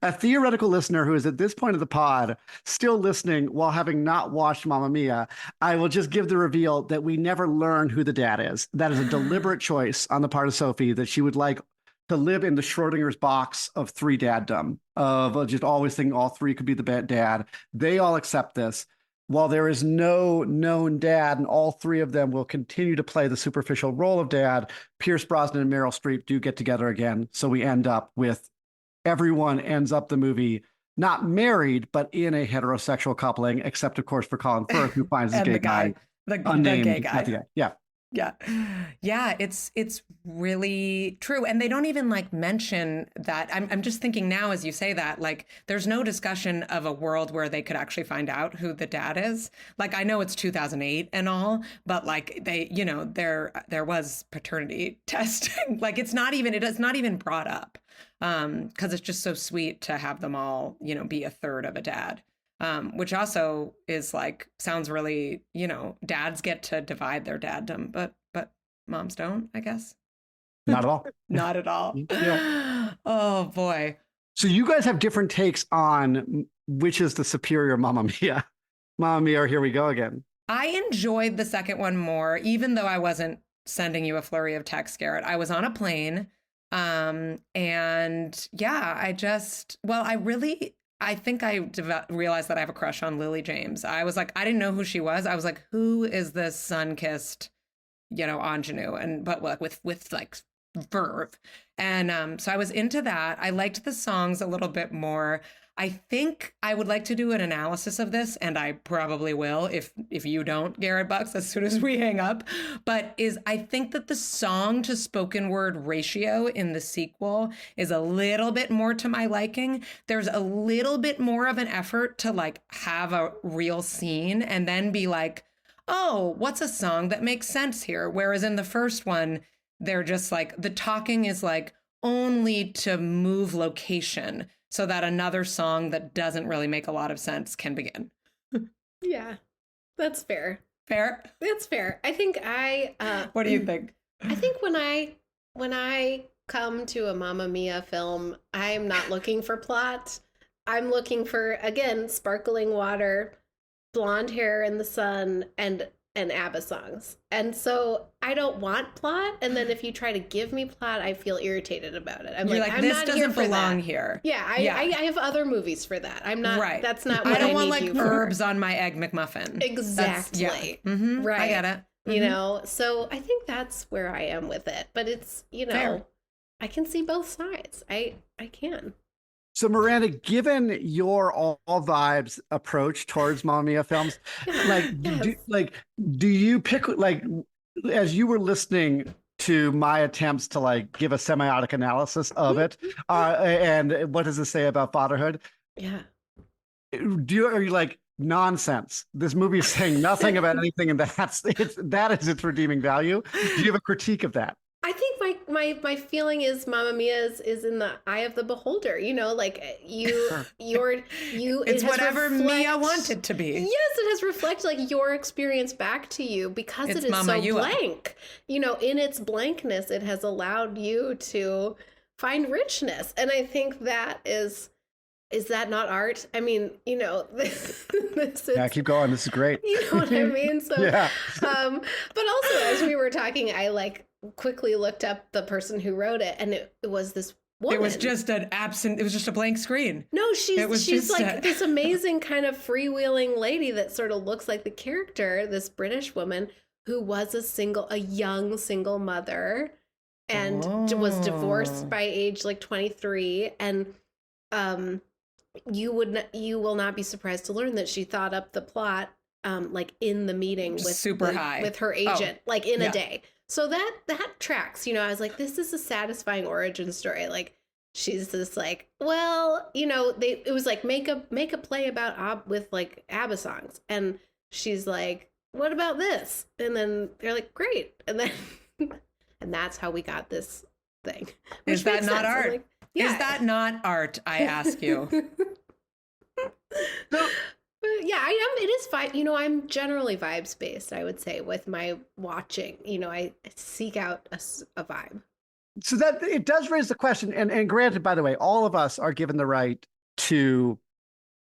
a theoretical listener who is at this point of the pod still listening while having not watched Mamma Mia, I will just give the reveal that we never learn who the dad is. That is a deliberate choice on the part of Sophie, that she would like to live in the Schrodinger's box of three daddom, of just always thinking all three could be the dad. They all accept this. While there is no known dad, and all three of them will continue to play the superficial role of dad, Pierce Brosnan and Meryl Streep do get together again. So we end up with everyone ends up the movie not married, but in a heterosexual coupling, except of course for Colin Firth, who finds his gay guy. The gay guy. Yeah. It's really true. And they don't even like mention that. I'm just thinking now, as you say that, like, there's no discussion of a world where they could actually find out who the dad is. Like, I know it's 2008 and all, but like there was paternity testing. Like, it's not even brought up. Because it's just so sweet to have them all, be a third of a dad. Which also is like, sounds really, dads get to divide their daddom, but moms don't, I guess. Not at all. Not at all. Yeah. Oh boy. So you guys have different takes on which is the superior Mamma Mia. Mamma Mia, or Here We Go Again. I enjoyed the second one more, even though I wasn't sending you a flurry of texts, Garrett. I was on a plane. And yeah, I think I realized that I have a crush on Lily James. I was like, I didn't know who she was. I was like, who is this sun-kissed, ingenue? But like with like verve. And so I was into that. I liked the songs a little bit more. I think I would like to do an analysis of this, and I probably will if you don't, Garrett Bucks, as soon as we hang up. But I think that the song to spoken word ratio in the sequel is a little bit more to my liking. There's a little bit more of an effort to like have a real scene and then be like, oh, what's a song that makes sense here? Whereas in the first one, they're just like, the talking is like only to move location, so that another song that doesn't really make a lot of sense can begin. Yeah, that's fair. Fair? That's fair. I think what do you think? I think when I come to a Mamma Mia film, I'm not looking for plot. I'm looking for, again, sparkling water, blonde hair in the sun, and ABBA songs. And so I don't want plot. And then if you try to give me plot, I feel irritated about it. I'm like, this not doesn't here for belong that. here. Yeah, I have other movies for that. I'm not, right. That's not what I don't want need like you herbs for. on my Egg McMuffin. Exactly. Mm-hmm. Right. I get it. Mm-hmm. So I think that's where I am with it. But it's, Fair. I can see both sides. I can. So Miranda, given your all vibes approach towards Mamma Mia films, do you pick, like, as you were listening to my attempts to like give a semiotic analysis of it, and what does it say about fatherhood? Yeah. Are you like, nonsense? This movie is saying nothing about anything, and that is its redeeming value. Do you have a critique of that? I think my feeling is Mamma Mia is in the eye of the beholder. Like it's whatever Mia wanted to be. Yes, it has reflected like your experience back to you because it is Mama so Yua. blank. In its blankness, it has allowed you to find richness, and I think that is that not art? I mean, this is, yeah, keep going. This is great. You know what I mean? So, yeah. But also, as we were talking, I quickly looked up the person who wrote it, and it was this woman. It was just it was just a blank screen. No, she's like this amazing kind of freewheeling lady that sort of looks like the character, this British woman who was a young single mother and was divorced by age 23, and you will not be surprised to learn that she thought up the plot in the meeting with super high with her agent, in a day. So that tracks. You know, I was like, this is a satisfying origin story. Like, she's just like, well, you know, it was like make a play about with like ABBA songs, and she's like, what about this? And then they're like, great, and then and that's how we got this thing. Is that not art? Like, yeah. Is that not art? I ask you. But yeah, I am. It is vibe. You know, I'm generally vibes based, I would say, with my watching. You know, I seek out a vibe. So that it does raise the question, and granted, by the way, all of us are given the right to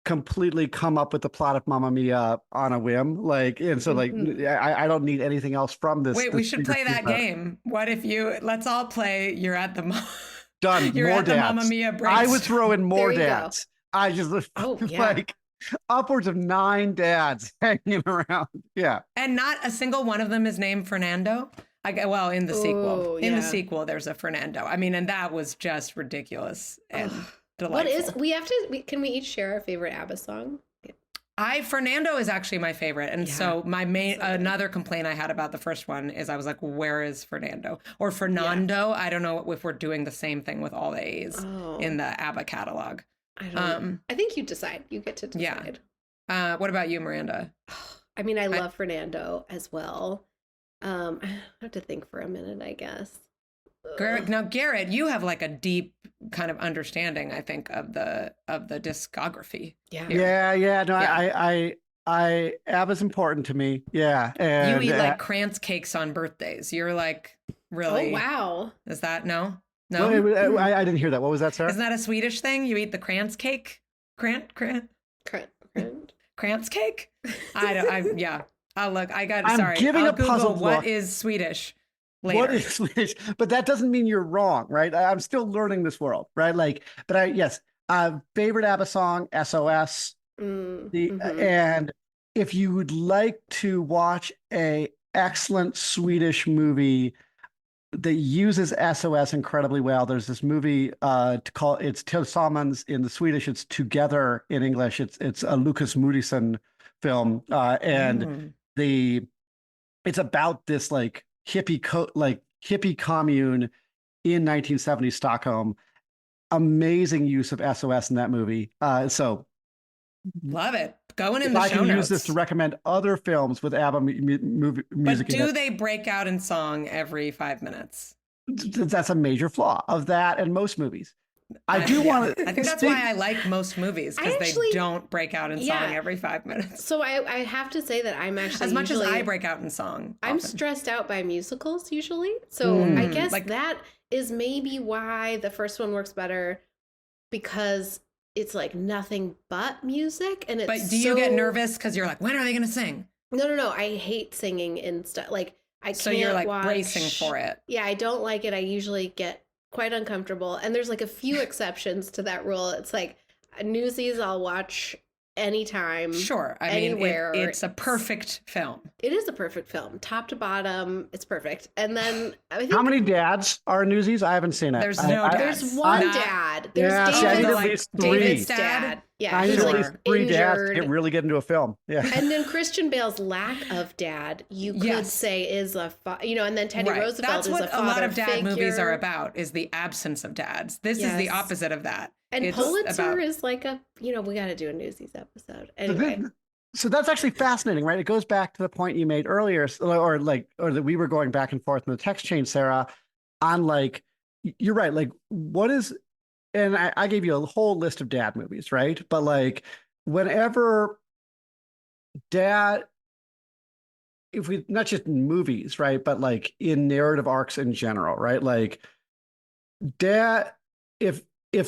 completely come up with the plot of Mamma Mia on a whim. Like, and so like, I don't need anything else from this. Wait, we should play that game. What if let's all play You're at the Done. You're more at the dads. Mamma Mia breaks. I would throw in more dads. Go. I just like upwards of 9 dads hanging around. Yeah. And not a single one of them is named Fernando. Well, in the sequel. In the sequel, there's a Fernando. I mean, and that was just ridiculous and delightful. Can we each share our favorite ABBA song? Fernando is actually my favorite. And so my another complaint I had about the first one is I was like, where is Fernando? Or Fernando. I don't know if we're doing the same thing with all the A's in the ABBA catalog. I don't know. I think you decide. You get to decide. Yeah. What about you, Miranda? I mean, I love Fernando as well. I have to think for a minute, I guess. Garrett, you have like a deep kind of understanding, I think, of the discography. Yeah. No, I ABBA's important to me. Yeah, and you eat like krantz cakes on birthdays. You're like, really? Oh wow! Is that no? I didn't hear that. What was that, Sarah? Isn't that a Swedish thing? You eat the krantz cake? Krantz cake? Yeah. I'll look. I'm giving a puzzle look. What is Swedish? Later. What is Swedish? But that doesn't mean you're wrong, right? I'm still learning this world, right? Like, but favorite ABBA song, SOS. And if you would like to watch a excellent Swedish movie that uses SOS incredibly well, there's this movie it's Tillsammans in the Swedish, it's Together in English. It's a Lucas Moodysson film, and it's about this like hippie commune in 1970 Stockholm. Amazing use of SOS in that movie. So love it. Going in the show notes. I can use this to recommend other films with ABBA music. But do they break out in song every 5 minutes? That's a major flaw of that and most movies. I do want to. I think that's why I like most movies, because they don't break out in song every 5 minutes. So I have to say that I'm actually as much as I break out in song. I'm often stressed out by musicals usually. So I guess that is maybe why the first one works better, because it's like nothing but music, and it's. But do you get nervous because you're like, when are they going to sing? No. I hate singing and stuff. Like I can't. So you're like bracing for it. Yeah, I don't like it. I usually get quite uncomfortable, and there's like a few exceptions to that rule. It's like Newsies I'll watch anytime. Sure. I anywhere. mean, it's a perfect film. It is a perfect film, top to bottom. It's perfect. And then I think, how many dads are Newsies? I haven't seen it. There's no dads. There's one dad. There's David's dad. Yeah, I need he's at least 3 dads to really get into a film. Yeah. And then Christian Bale's lack of dad, you could say, is a and then Teddy Roosevelt is a father figure. That's what a lot of dad movies are about, is the absence of dads. This is the opposite of that. And it's Pulitzer is like we got to do a Newsies episode. Anyway. So that's actually fascinating, right? It goes back to the point you made earlier, or that we were going back and forth in the text chain, Sarah, on like, you're right. Like, what is, and I gave you a whole list of dad movies, right? But like, whenever dad, if we, not just in movies, right? But like in narrative arcs in general, right? Like dad, if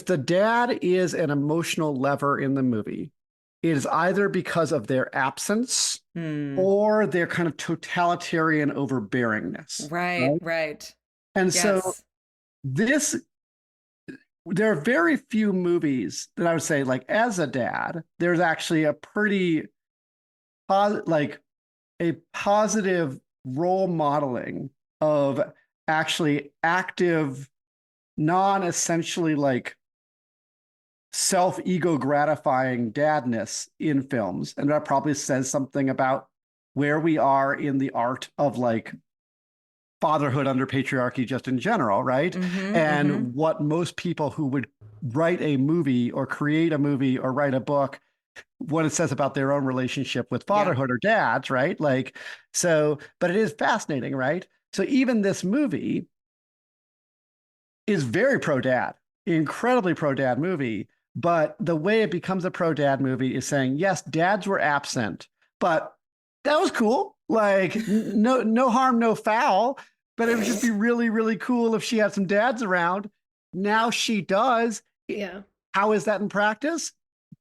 the dad is an emotional lever in the movie, it is either because of their absence or their kind of totalitarian overbearingness. Right. And so there are very few movies that I would say, like, as a dad, there's actually a pretty a positive role modeling of actually active, non-essentially like self-ego gratifying dadness in films. And that probably says something about where we are in the art of like fatherhood under patriarchy just in general, right? And what most people who would write a movie or create a movie or write a book, what it says about their own relationship with fatherhood or dads, right? Like, so, but it is fascinating, right? So even this movie is very pro-dad, incredibly pro-dad movie. But the way it becomes a pro-dad movie is saying, yes, dads were absent, but that was cool. Like, no harm, no foul. But it would just be really, really cool if she had some dads around. Now she does. Yeah. How is that in practice?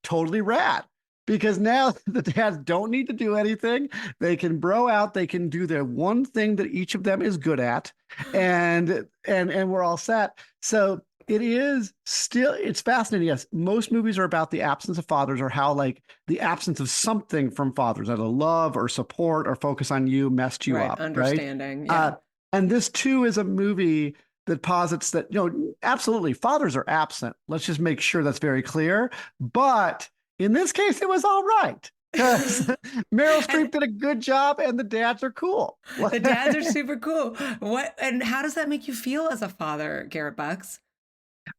Totally rad. Because now the dads don't need to do anything. They can bro out. They can do their one thing that each of them is good at, and we're all set. So it is still, it's fascinating. Yes, most movies are about the absence of fathers, or how like the absence of something from fathers, either love or support or focus on you, messed you up. Understanding. Right? Yeah. And this too is a movie that posits that, absolutely, fathers are absent. Let's just make sure that's very clear. But in this case, it was all right. Because Meryl Streep did a good job and the dads are cool. The dads are super cool. And how does that make you feel as a father, Garrett Bucks?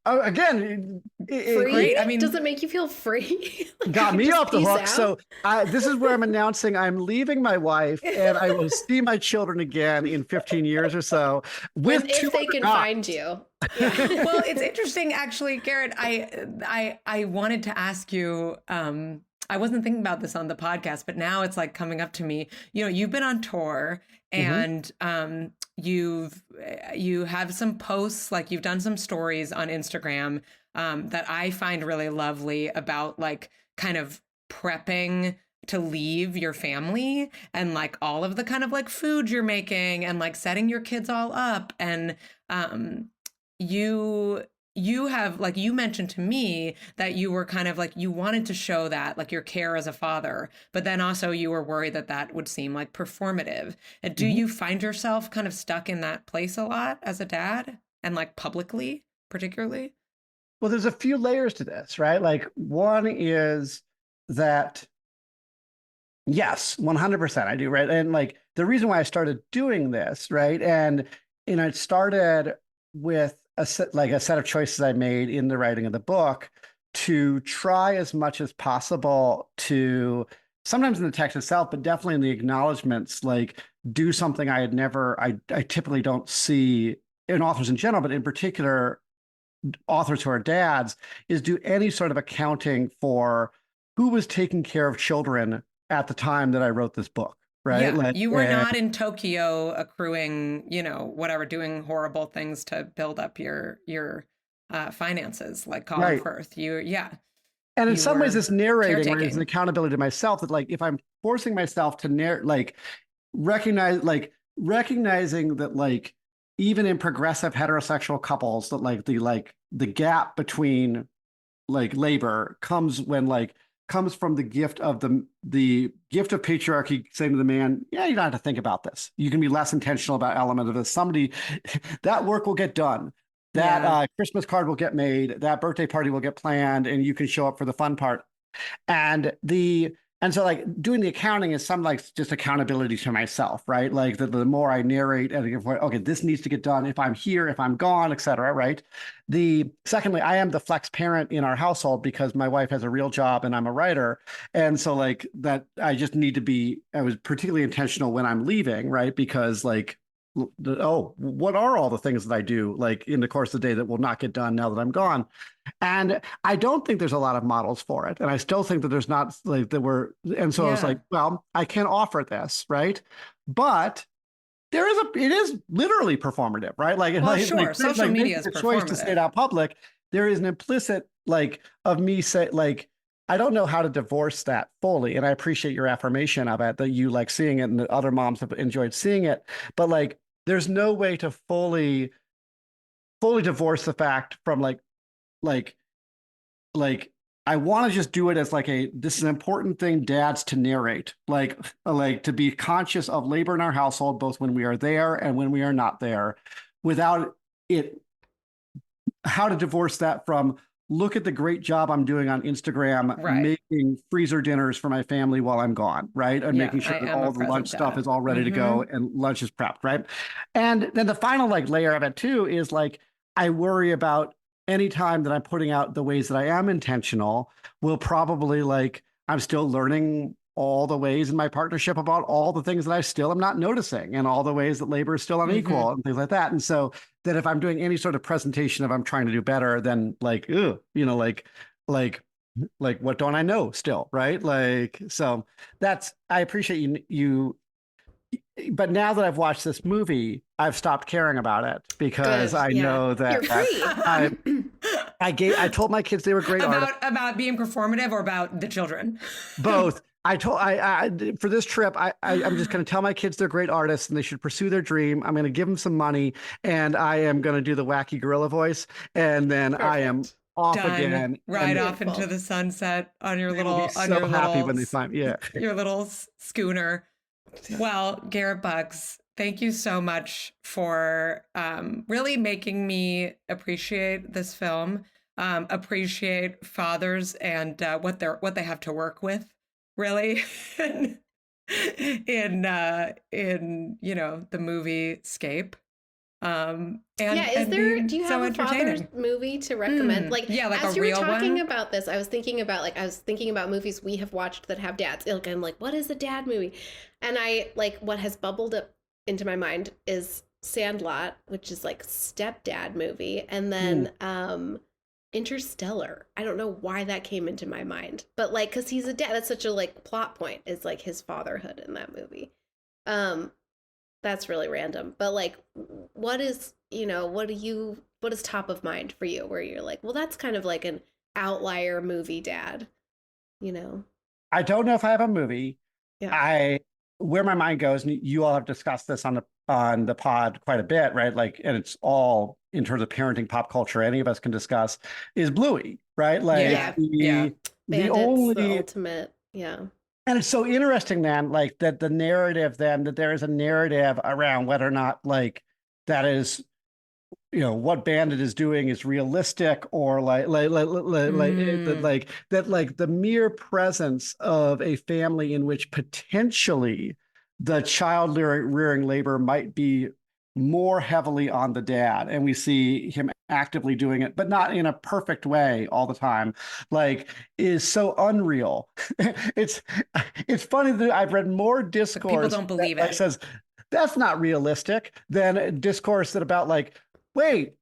Again, free? I mean, does it make you feel free? Got me off the hook. So this is where I'm announcing I'm leaving my wife, and I will see my children again in 15 years or so. If they can find you. Yeah. Well, it's interesting, actually, Garrett. I wanted to ask you. I wasn't thinking about this on the podcast, but now it's like coming up to me. You've been on tour, and you have some posts, like you've done some stories on Instagram that I find really lovely about like kind of prepping to leave your family, and like all of the kind of like food you're making, and like setting your kids all up. And you have, like, you mentioned to me that you were kind of like, you wanted to show that like your care as a father, but then also you were worried that that would seem like performative. And do you find yourself kind of stuck in that place a lot as a dad, and like publicly particularly? Well, there's a few layers to this, right? Like, one is that, yes, 100% I do, right? And like the reason why I started doing this, right? And it started with a set of choices I made in the writing of the book to try as much as possible to, sometimes in the text itself, but definitely in the acknowledgments, like do something I typically don't see in authors in general, but in particular authors who are dads, is do any sort of accounting for who was taking care of children at the time that I wrote this book. Right. Yeah, like, you were not in Tokyo accruing, whatever, doing horrible things to build up your finances, like Colin Firth. And in some ways, it's narrating, or it's an accountability to myself, that like if I'm forcing myself to recognizing that like even in progressive heterosexual couples, that like the gap between like labor comes from the gift of the gift of patriarchy saying to the man, yeah, you don't have to think about this. You can be less intentional about element of this. That work will get done. That Christmas card will get made. That birthday party will get planned, and you can show up for the fun part. And so like doing the accounting is some like just accountability to myself, right? Like the more I narrate and okay, this needs to get done if I'm here, if I'm gone, et cetera, right? Secondly, I am the flex parent in our household because my wife has a real job and I'm a writer. And so like that, I was particularly intentional when I'm leaving, right? Because like, what are all the things that I do like in the course of the day that will not get done now that I'm gone? And I don't think there's a lot of models for it. And I still think that there's not like that and so I was like, well, I can offer this, right? But it is literally performative, right? Like, social media is the choice to stay out public. There is an implicit like of me say like, I don't know how to divorce that fully. And I appreciate your affirmation of it, that you like seeing it and that other moms have enjoyed seeing it. But like, there's no way to fully divorce the fact from like I want to just do it as like this is an important thing, dads, to narrate, like to be conscious of labor in our household, both when we are there and when we are not there, without it, how to divorce that from look at the great job I'm doing on Instagram, making freezer dinners for my family while I'm gone, right? And making sure that all the lunch stuff is all ready to go and lunch is prepped, right? And then the final like layer of it too is like, I worry about any time that I'm putting out the ways that I am intentional will probably like, I'm still learning all the ways in my partnership about all the things that I still am not noticing and all the ways that labor is still unequal and things like that. And so that if I'm doing any sort of presentation of I'm trying to do better, then like, you know, like what don't I know still, right? Like, so that's, I appreciate you, but now that I've watched this movie, I've stopped caring about it because I know that you're free. I told my kids they were great artists. About being performative or about the children? Both. I for this trip, I'm just going to tell my kids they're great artists and they should pursue their dream. I'm going to give them some money and I am going to do the wacky gorilla voice. And then I am off again. Right off into the sunset on your little, when they find, your little schooner. Well, Garrett Bucks, thank you so much for really making me appreciate this film, appreciate fathers and what they have to work with, really, in you know, the movie Scape. Do you have a father's movie to recommend? Like as you were talking about this, I was thinking about movies we have watched that have dads. Like, I'm like, what is a dad movie? And I like what has bubbled up into my mind is Sandlot, which is like stepdad movie, and then Interstellar. I don't know why that came into my mind, but like because he's a dad, that's such a like plot point is like his fatherhood in that movie. That's really random, but like, what is top of mind for you where you're like, well, that's kind of like an outlier movie dad, you know? I don't know if I have a movie. Yeah. Where my mind goes, and you all have discussed this on the pod quite a bit, right? Like, and it's all in terms of parenting pop culture, any of us can discuss, is Bluey, right? Like the ultimate, And it's so interesting, man, like that the narrative then, that there is a narrative around whether or not like that is, you know, what Bandit is doing is realistic or like the mere presence of a family in which potentially the child rearing labor might be more heavily on the dad, and we see him actively doing it, but not in a perfect way all the time, like is so unreal. It's funny that I've read more discourse. But people don't believe it. Says that's not realistic than discourse that about like, wait,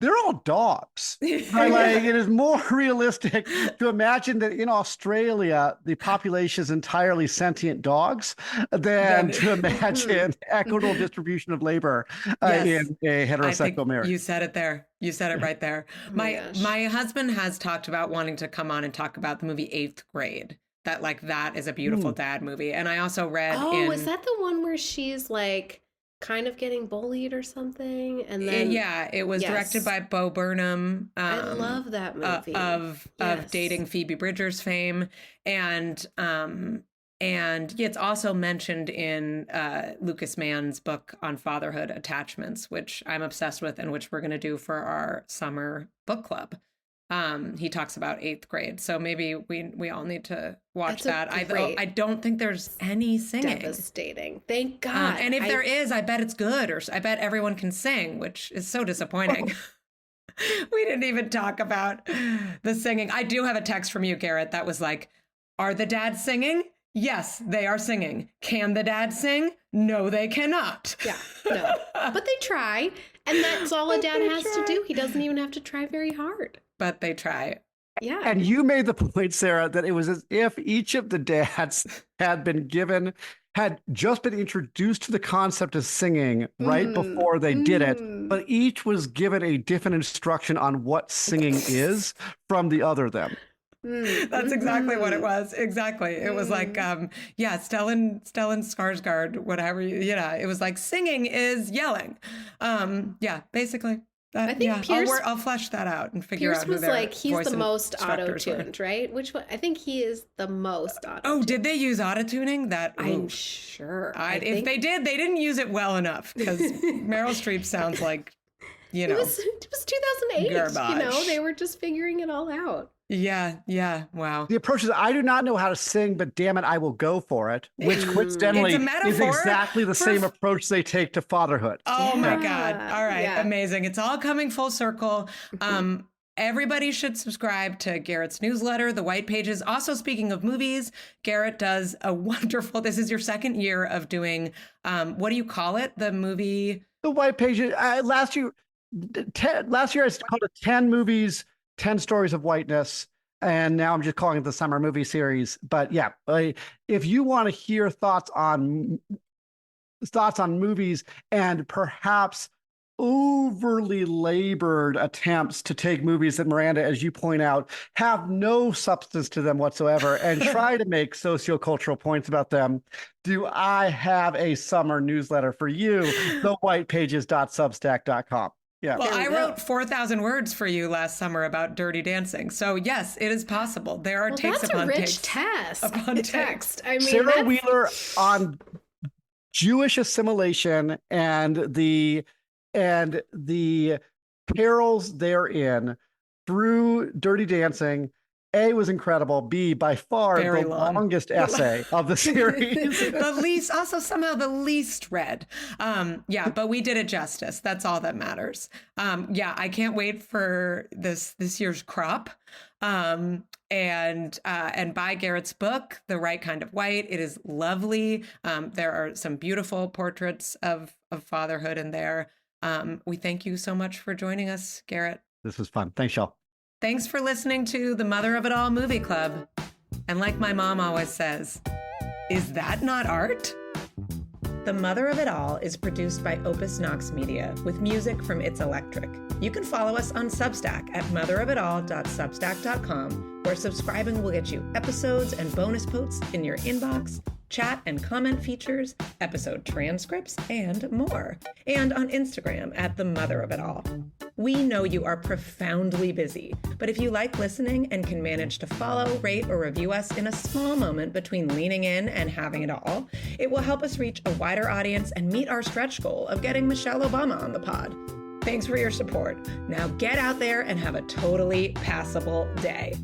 they're all dogs. Right? Like it is more realistic to imagine that in Australia, the population is entirely sentient dogs than to imagine equitable distribution of labor in a heterosexual marriage. You said it there. You said it right there. My husband has talked about wanting to come on and talk about the movie 8th Grade. That is a beautiful dad movie. And I also read is that the one where she's like kind of getting bullied or something, and then it was directed by Bo Burnham. I love that movie of Dating Phoebe Bridgers fame, and it's also mentioned in Lucas Mann's book on fatherhood, Attachments, which I'm obsessed with and which we're going to do for our summer book club. He talks about 8th Grade, so maybe we all need to watch that. I don't think there's any singing. Devastating. Thank God. And if there is, I bet it's good, or I bet everyone can sing, which is so disappointing. We didn't even talk about the singing. I do have a text from you, Garrett, that was like, are the dads singing? Yes, they are singing. Can the dad sing? No, they cannot. Yeah, no. But they try, and that's all a dad has to do. He doesn't even have to try very hard. But they try. Yeah. And you made the point, Sarah, that it was as if each of the dads had just been introduced to the concept of singing right before they did it, but each was given a different instruction on what singing is from the other them. That's exactly what it was. Exactly. It was like, Stellan Skarsgård, whatever. It was like singing is yelling. Basically. I think Pierce, I'll flesh that out and figure out. Pierce was like, he's the most auto-tuned, right? Which one? I think he is the most auto-tuned. Oh, did they use auto-tuning? I'm sure. If they did, they didn't use it well enough, because Meryl Streep sounds like, you know, it was 2008. garbage. You know, they were just figuring it all out. Yeah. Wow. The approach is, I do not know how to sing, but damn it, I will go for it. Which coincidentally is exactly the same approach they take to fatherhood. Oh my God. All right. Amazing. It's all coming full circle. Everybody should subscribe to Garrett's newsletter, The White Pages. Also, speaking of movies, Garrett does a wonderful, this is your second year of doing, what do you call it? The movie? The White Pages. Last year I called it 10 movies, 10 stories of whiteness. And now I'm just calling it the summer movie series. But yeah, if you want to hear thoughts on movies and perhaps overly labored attempts to take movies that, Miranda, as you point out, have no substance to them whatsoever and try to make sociocultural points about them, do I have a summer newsletter for you, thewhitepages.substack.com. Yeah. Well, I wrote 4,000 words for you last summer about Dirty Dancing. So yes, it is possible. There are takes upon takes. That's a rich text. I mean, Sarah Wheeler on Jewish assimilation and the perils therein through Dirty Dancing. A, was incredible. B, by far the longest essay of the series. Also somehow the least read. But we did it justice. That's all that matters. I can't wait for this year's crop. And buy Garrett's book, The Right Kind of White. It is lovely. There are some beautiful portraits of fatherhood in there. We thank you so much for joining us, Garrett. This was fun. Thanks, y'all. Thanks for listening to the Mother of It All Movie Club. And like my mom always says, is that not art? The Mother of It All is produced by Opus Nox Media with music from It's Electric. You can follow us on Substack at motherofitall.substack.com, where subscribing will get you episodes and bonus posts in your inbox, chat and comment features, episode transcripts, and more. And on Instagram at The Mother of It All. We know you are profoundly busy, but if you like listening and can manage to follow, rate, or review us in a small moment between leaning in and having it all, it will help us reach a wider audience and meet our stretch goal of getting Michelle Obama on the pod. Thanks for your support. Now get out there and have a totally passable day.